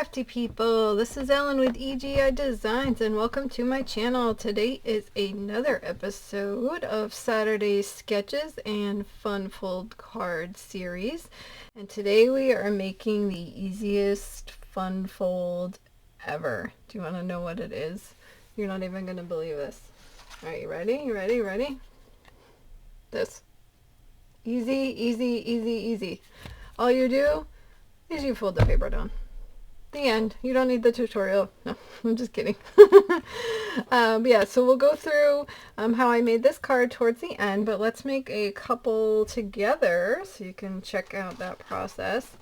crafty people, this is Ellen with EGI Designs and welcome to my channel. Today is another episode of Saturday's Sketches and Fun Fold Card series, and today we are making the easiest fun fold ever. Do you want to know what it is? You're not even going to believe this. Alright, you ready? You ready? Ready? This. Easy, easy, easy, easy. All you do is you fold the paper down. The end. You don't need the tutorial. No, I'm just kidding. Yeah, so we'll go through how I made this card towards the end, but let's make a couple together so you can check out that process.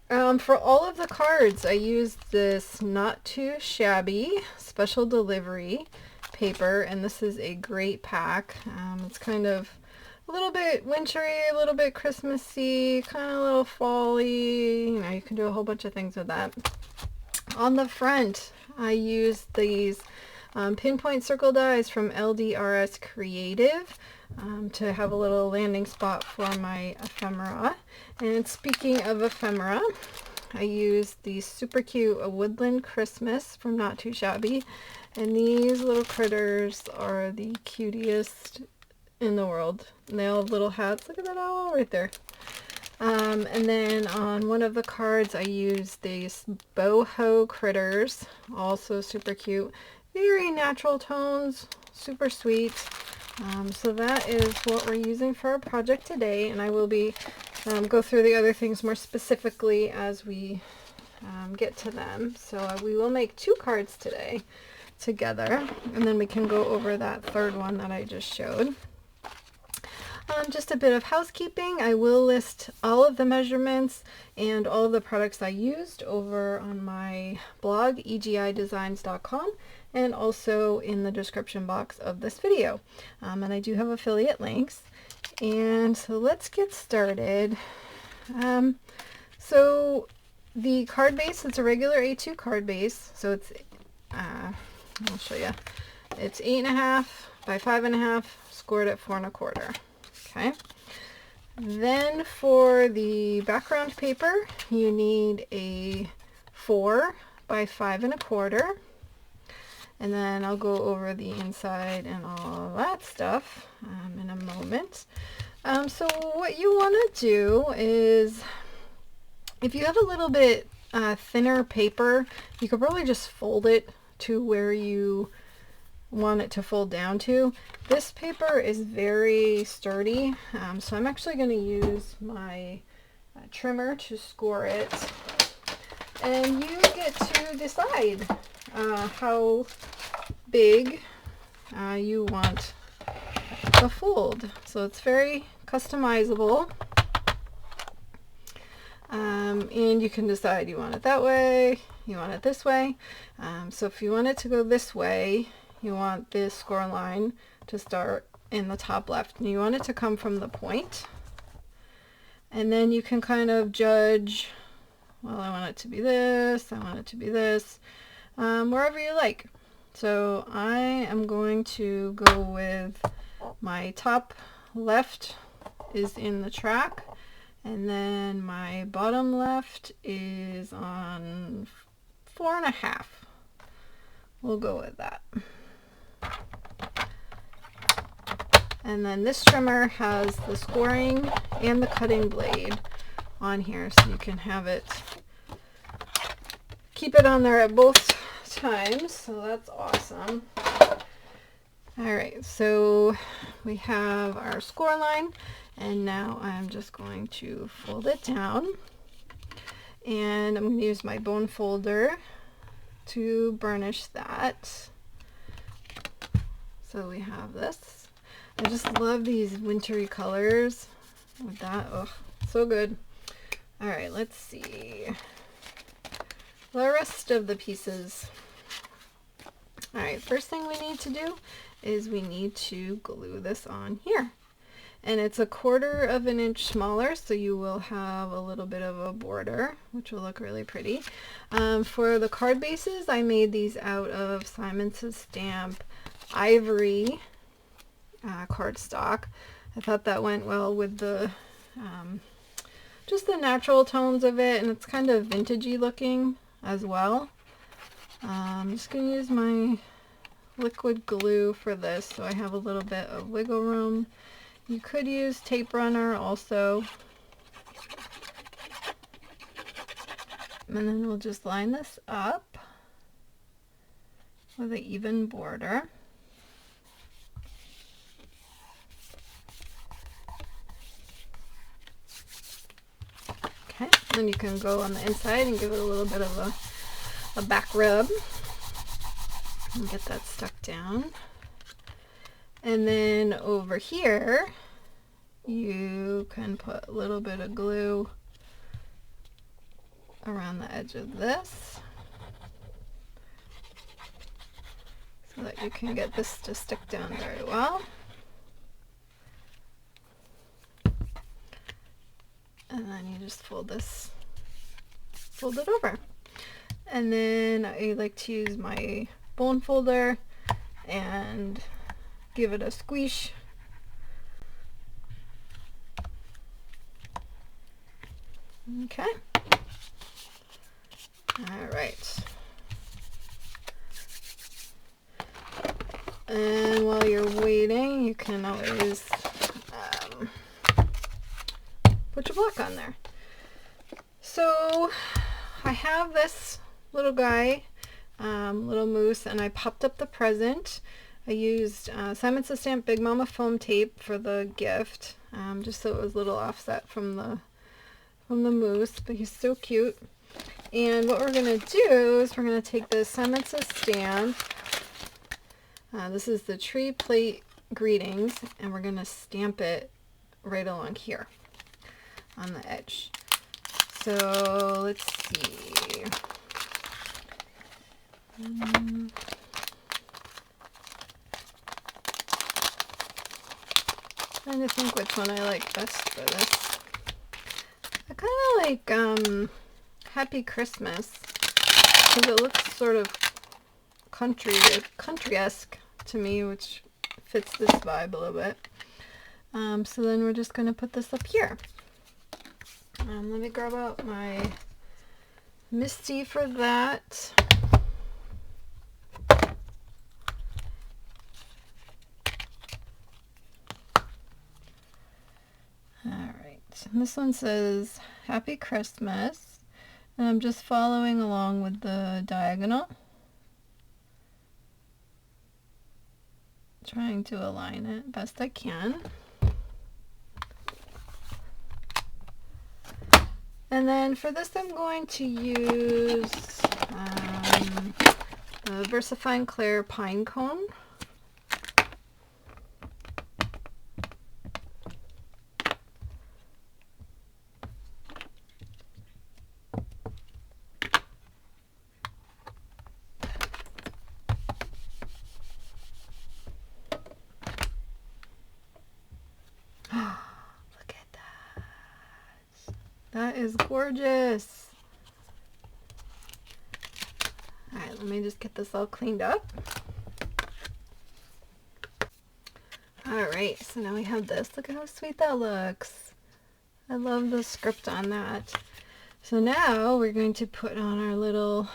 For all of the cards, I used this Not Too Shabby special delivery paper, and this is a great pack. It's kind of a little bit wintry, a little bit Christmassy, kind of a little fall-y. You know, you can do a whole bunch of things with that. On the front, I used these Pinpoint circle dies from LDRS Creative to have a little landing spot for my ephemera. And speaking of ephemera, I used these super cute Woodland Christmas from Not Too Shabby. And these little critters are the cutest in the world. And they all have little hats. Look at that owl right there. And then on one of the cards I used these Boho critters, also super cute, very natural tones, super sweet. So that is what we're using for our project today, and I will be go through the other things more specifically as we get to them. So we will make 2 cards today together, and then we can go over that third one that I just showed. Just a bit of housekeeping. I will list all of the measurements and all of the products I used over on my blog, egidesigns.com, and also in the description box of this video. And I do have affiliate links. And so let's get started. So the card base, it's a regular A2 card base. So it's, I'll show you. It's 8.5 by 5.5, scored at 4 1/4. Okay, then for the background paper, you need a 4 by 5 1/4, and then I'll go over the inside and all that stuff in a moment. So what you want to do is, if you have a little bit thinner paper, you could probably just fold it to where you want it to fold down to. This paper is very sturdy, so I'm actually going to use my trimmer to score it, and you get to decide how big you want the fold. So it's very customizable, and you can decide you want it that way, you want it this way. So if you want it to go this way, you want this score line to start in the top left, and you want it to come from the point. And then you can kind of judge, well, I want it to be this, I want it to be this, wherever you like. So I am going to go with my top left is in the track, and then my bottom left is on 4 1/2. We'll go with that. And then this trimmer has the scoring and the cutting blade on here, so you can have it, keep it on there at both times, so that's awesome. Alright, so we have our score line, and now I'm just going to fold it down, and I'm going to use my bone folder to burnish that. So we have this. I just love these wintry colors with that. Oh, so good. All right, let's see the rest of the pieces. All right, first thing we need to do is we need to glue this on here. And it's 1/4 of an inch smaller, so you will have a little bit of a border, which will look really pretty. For the card bases, I made these out of Simon Says Stamp Ivory cardstock. I thought that went well with the just the natural tones of it, and it's kind of vintagey looking. as well. I'm just going to use my liquid glue for this so I have a little bit of wiggle room. You could use tape runner also. And then we'll just line this up with an even border. Okay, then you can go on the inside and give it a little bit of a back rub and get that stuck down. And then over here you can put a little bit of glue around the edge of this so that you can get this to stick down very well. And then you just fold it over. And then I like to use my bone folder and give it a squish. Okay. All right. And while you're waiting, you can always put your block on there. So I have this little guy, little moose, and I popped up the present. I used Simon Says Stamp Big Mama foam tape for the gift, just so it was a little offset from the moose, but he's so cute. And what we're going to do is we're going to take this Simon Says Stamp. This is the tree plate greetings, and we're going to stamp it right along here on the edge. So let's see. Trying to think which one I like best for this. I kind of like Happy Christmas because it looks sort of country-esque to me, which fits this vibe a little bit. So then we're just going to put this up here. Let me grab out my Misty for that. Alright, this one says Happy Christmas, and I'm just following along with the diagonal, trying to align it best I can. And then for this I'm going to use the VersaFine Clair Pine Cone. That is gorgeous. Alright, let me just get this all cleaned up. Alright, so now we have this. Look at how sweet that looks. I love the script on that. So now we're going to put on our little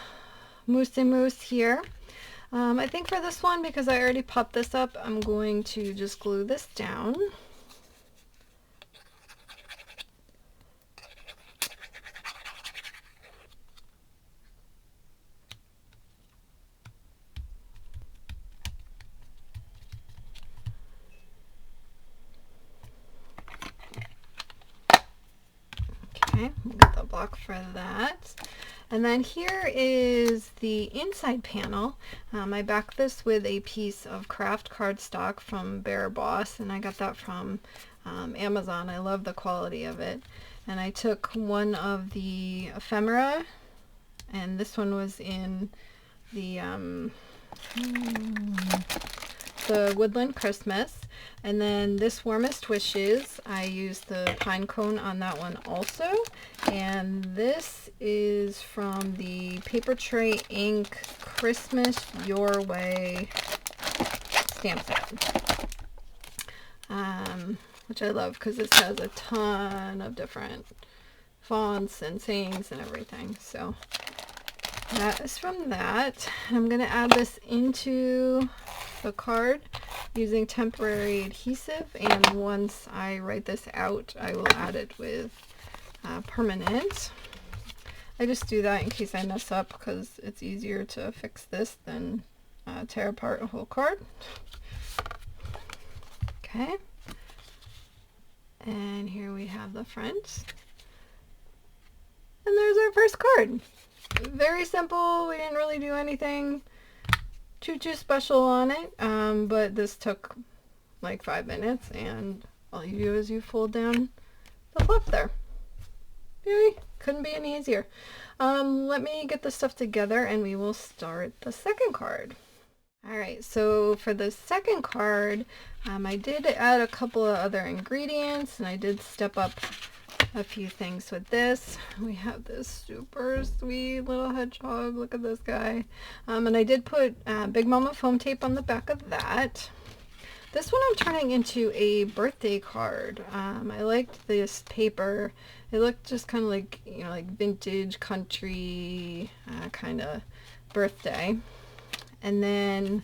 moose here. I think for this one, because I already popped this up, I'm going to just glue this down. Okay, we'll get the block for that. And then here is the inside panel. I backed this with a piece of craft cardstock from Bear Boss, and I got that from Amazon. I love the quality of it. And I took one of the Ephemera, and this one was in the Woodland Christmas. And then this Warmest Wishes, I used the pine cone on that one also. And this is from the Paper Tray Ink Christmas Your Way stamp set. Which I love because this has a ton of different fonts and sayings and everything. So that is from that. I'm going to add this into the card using temporary adhesive, and once I write this out, I will add it with permanent. I just do that in case I mess up because it's easier to fix this than tear apart a whole card. Okay. And here we have the front. And there's our first card. Very simple. We didn't really do anything too special on it, but this took like 5 minutes, and all you do is you fold down the flap there. Yay. Couldn't be any easier. Let me get this stuff together and we will start the second card. Alright, so for the second card, I did add a couple of other ingredients, and I did step up a few things with this. We have this super sweet little hedgehog. Look at this guy. And I did put Big Mama foam tape on the back of that. This one I'm turning into a birthday card. I liked this paper. It looked just kind of like, you know, like vintage country kind of birthday. And then,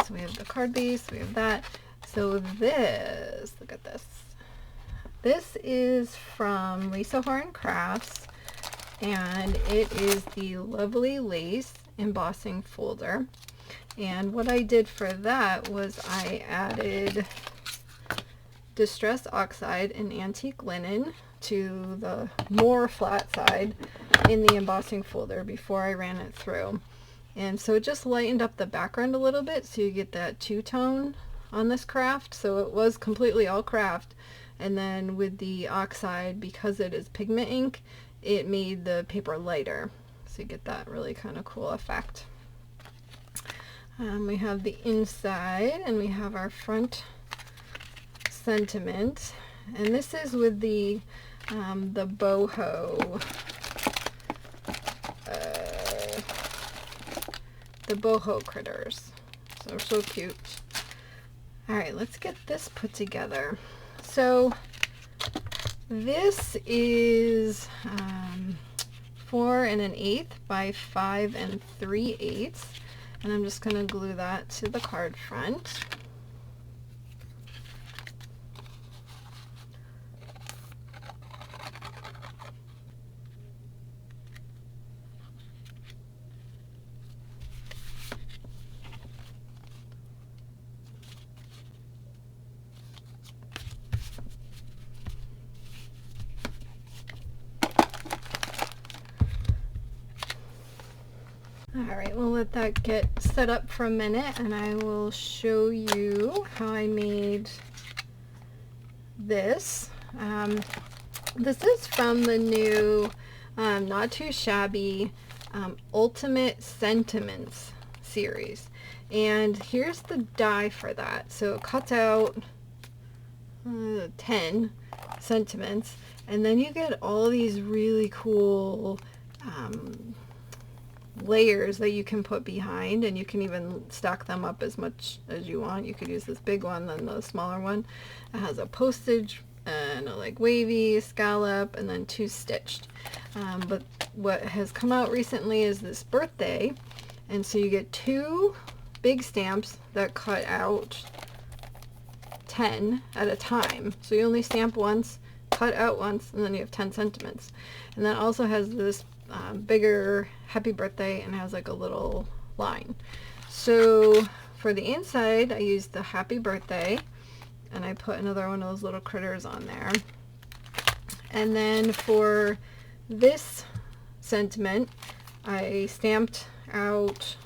so we have the card base, we have that. So this, look at this. This is from Lisa Horan Crafts, and it is the Lovely Lace embossing folder. And what I did for that was I added Distress Oxide and Antique Linen to the more flat side in the embossing folder before I ran it through. And so it just lightened up the background a little bit, so you get that two-tone on this craft. So it was completely all craft, and then with the oxide, because it is pigment ink, it made the paper lighter, so you get that really kind of cool effect. We have the inside, and we have our front sentiment, and this is with the Boho. The Boho critters. So cute. Alright, let's get this put together. So this is 4 1/8 by 5 3/8, and I'm just going to glue that to the card front. Alright, we'll let that get set up for a minute, and I will show you how I made this. This is from the new Not Too Shabby Ultimate Sentiments series. And here's the die for that. So it cuts out 10 sentiments, and then you get all these really cool layers that you can put behind, and you can even stack them up as much as you want. You could use this big one, then the smaller one. It has a postage and a like wavy scallop, and then 2 stitched. But what has come out recently is this birthday, and so you get 2 big stamps that cut out 10 at a time. So you only stamp once, cut out once, and then you have 10 sentiments. And that also has this bigger happy birthday, and has like a little line. So for the inside, I used the happy birthday, and I put another one of those little critters on there. And then for this sentiment, I stamped out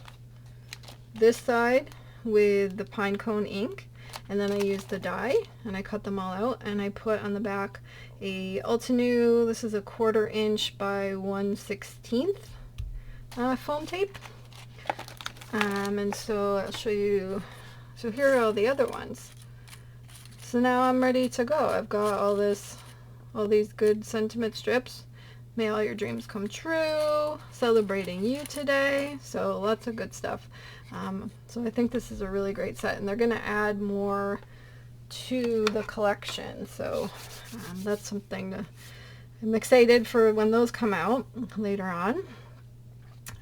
this side with the pine cone ink, and then I used the die and I cut them all out, and I put on the back a Altenew, this is a 1/4 inch by 1/16 foam tape. And so I'll show you, so here are all the other ones. So now I'm ready to go. I've got all these good sentiment strips. May all your dreams come true, celebrating you today, so lots of good stuff. So I think this is a really great set, and they're going to add more to the collection, so that's something I'm excited for when those come out later on.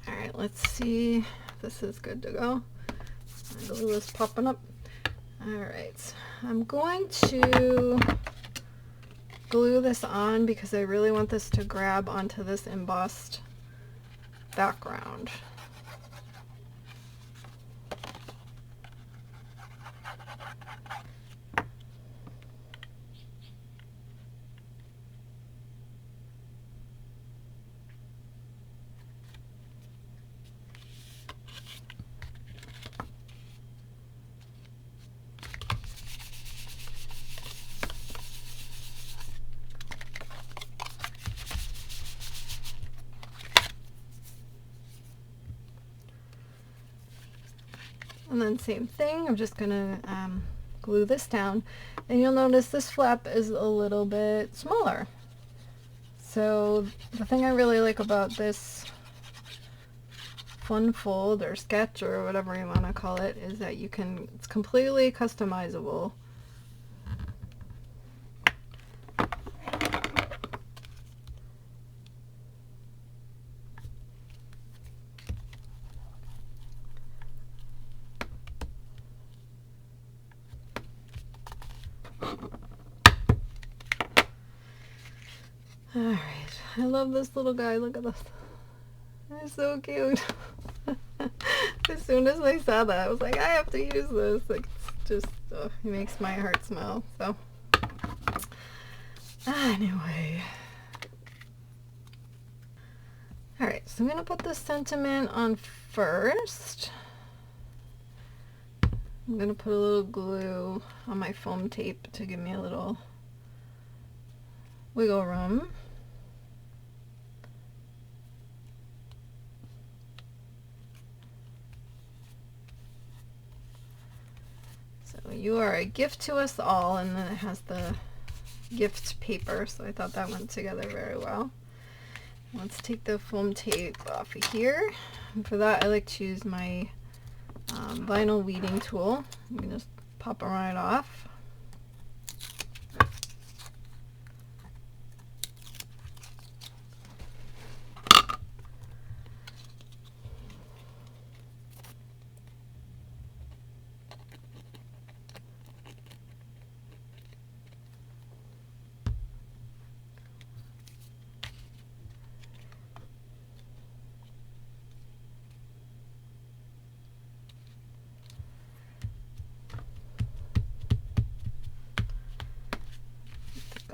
Alright, let's see if this is good to go. My glue is popping up. Alright, I'm going to glue this on because I really want this to grab onto this embossed background. And then same thing, I'm just gonna glue this down, and you'll notice this flap is a little bit smaller. So the thing I really like about this fun fold or sketch or whatever you want to call it is that it's completely customizable. Alright, I love this little guy. Look at this. He's so cute. As soon as I saw that, I was like, I have to use this. Like, it's just, oh, he makes my heart smile. So, anyway. Alright, so I'm going to put the sentiment on first. I'm going to put a little glue on my foam tape to give me a little wiggle room. So you are a gift to us all, and then it has the gift paper, so I thought that went together very well. Let's take the foam tape off of here. And for that, I like to use my vinyl weeding tool. You can just pop it right off.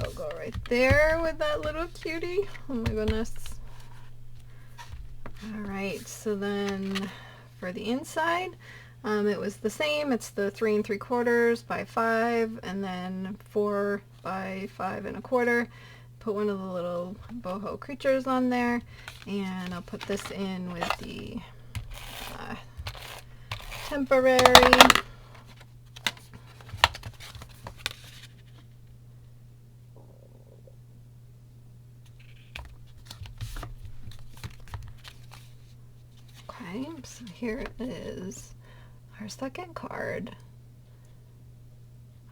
I'll go right there with that little cutie. Oh my goodness. Alright, so then for the inside, it was the same. It's the 3 3/4 by 5, and then 4 by 5 1/4. Put one of the little boho creatures on there, and I'll put this in with the temporary. Okay, so here is our second card.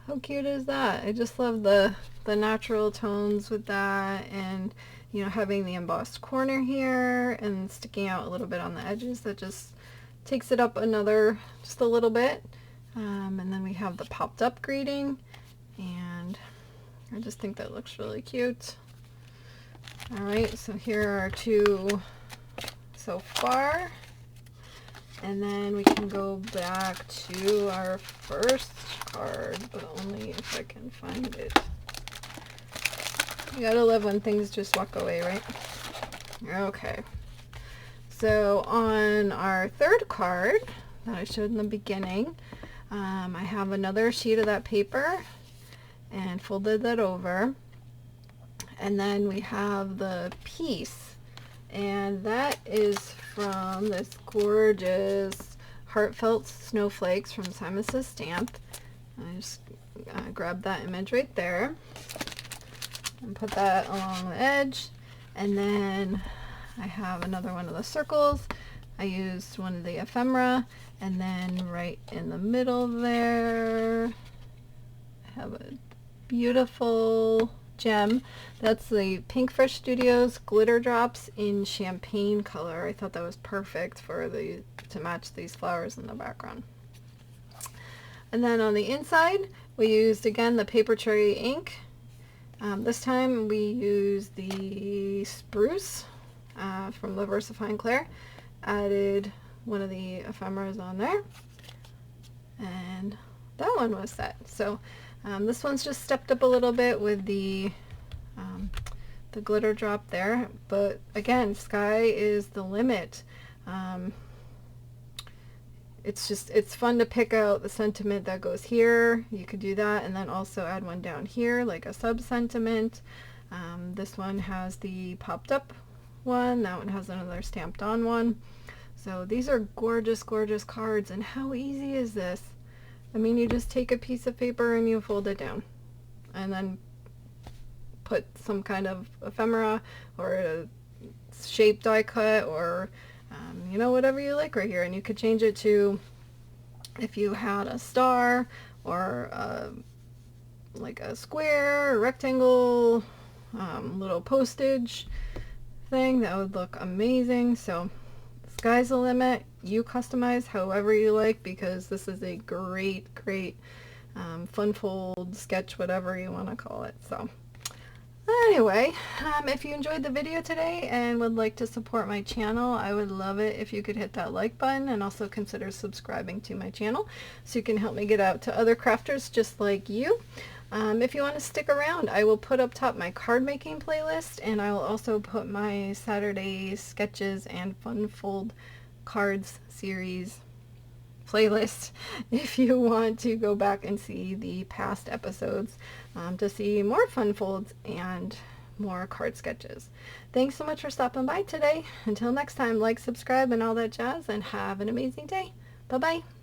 How cute is that? I just love the natural tones with that, and you know, having the embossed corner here and sticking out a little bit on the edges. That just takes it up just a little bit. And then we have the popped up greeting, and I just think that looks really cute. Alright, so here are our two so far. And then we can go back to our first card, but only if I can find it. You gotta love when things just walk away, right? Okay. So on our third card that I showed in the beginning, I have another sheet of that paper and folded that over. And then we have the piece, and that is from this gorgeous Heartfelt Snowflakes from Simon Says Stamp. I just grabbed that image right there and put that along the edge. And then I have another one of the circles. I used one of the ephemera, and then right in the middle there I have a beautiful gem. That's the Pink Fresh Studios Glitter Drops in Champagne color. I thought that was perfect for to match these flowers in the background. And then on the inside, we used again the Paper Cherry ink. This time we used the Spruce from the Versifying Clair. Added one of the ephemeras on there, and that one was set. So this one's just stepped up a little bit with the glitter drop there, but again, sky is the limit. It's fun to pick out the sentiment that goes here. You could do that, and then also add one down here like a sub sentiment. This one has the popped up one, that one has another stamped on one. So these are gorgeous, gorgeous cards, and how easy is this? I mean, you just take a piece of paper and you fold it down and then put some kind of ephemera or a shape die cut or you know, whatever you like right here, and you could change it to, if you had a star or like a square, a rectangle, little postage thing, that would look amazing. So sky's the limit. You customize however you like, because this is a great fun fold sketch, whatever you want to call it. So anyway, if you enjoyed the video today and would like to support my channel, I would love it if you could hit that like button and also consider subscribing to my channel so you can help me get out to other crafters just like you. If you want to stick around, I will put up top my card making playlist, and I will also put my Saturday sketches and fun fold cards series playlist if you want to go back and see the past episodes to see more fun folds and more card sketches. Thanks so much for stopping by today. Until next time, like, subscribe, and all that jazz, and have an amazing day. Bye-bye.